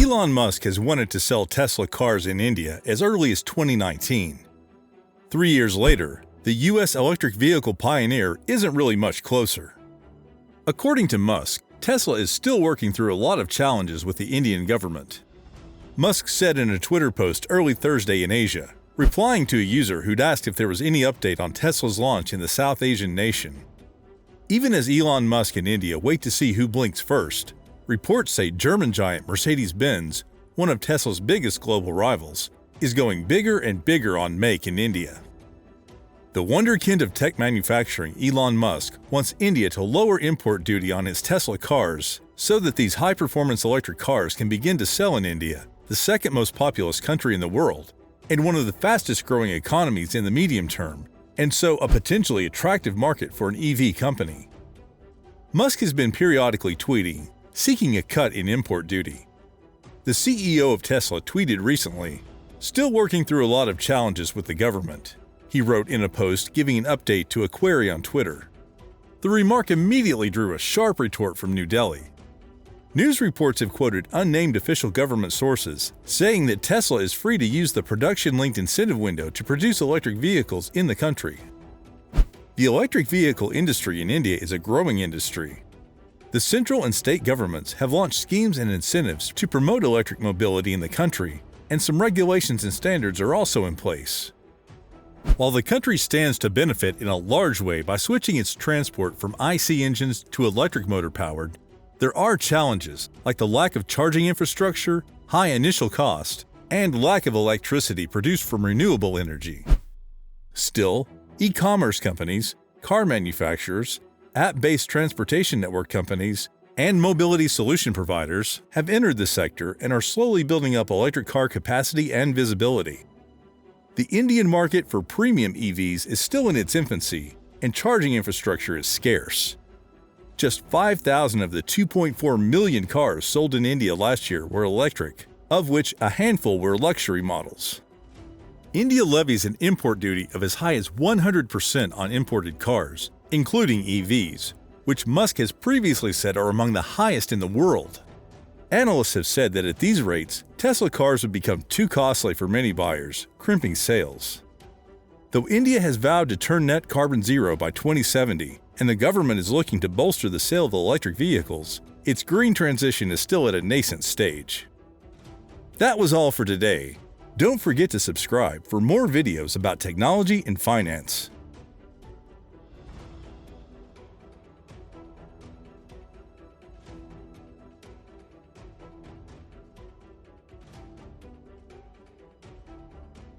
Elon Musk has wanted to sell Tesla cars in India as early as 2019. 3 years later, the U.S. electric vehicle pioneer isn't really much closer. According to Musk, Tesla is still working through a lot of challenges with the Indian government. Musk said in a Twitter post early Thursday in Asia, replying to a user who'd asked if there was any update on Tesla's launch in the South Asian nation. Even as Elon Musk and India wait to see who blinks first, reports say German giant Mercedes-Benz, one of Tesla's biggest global rivals, is going bigger and bigger on Make in India. The wonderkind of tech manufacturing, Elon Musk, wants India to lower import duty on its Tesla cars so that these high-performance electric cars can begin to sell in India, the second most populous country in the world, and one of the fastest-growing economies in the medium term, and so a potentially attractive market for an EV company. Musk has been periodically tweeting, seeking a cut in import duty. The CEO of Tesla tweeted recently, "Still working through a lot of challenges with the government," he wrote in a post giving an update to a query on Twitter. The remark immediately drew a sharp retort from New Delhi. News reports have quoted unnamed official government sources saying that Tesla is free to use the production-linked incentive window to produce electric vehicles in the country. The electric vehicle industry in India is a growing industry. The central and state governments have launched schemes and incentives to promote electric mobility in the country, and some regulations and standards are also in place. While the country stands to benefit in a large way by switching its transport from IC engines to electric motor-powered, there are challenges like the lack of charging infrastructure, high initial cost, and lack of electricity produced from renewable energy. Still, e-commerce companies, car manufacturers, app-based transportation network companies, and mobility solution providers have entered the sector and are slowly building up electric car capacity and visibility. The Indian market for premium EVs is still in its infancy, and charging infrastructure is scarce. Just 5,000 of the 2.4 million cars sold in India last year were electric, of which a handful were luxury models. India levies an import duty of as high as 100% on imported cars, including EVs, which Musk has previously said are among the highest in the world. Analysts have said that at these rates, Tesla cars would become too costly for many buyers, crimping sales. Though India has vowed to turn net carbon zero by 2070, and the government is looking to bolster the sale of electric vehicles, its green transition is still at a nascent stage. That was all for today. Don't forget to subscribe for more videos about technology and finance.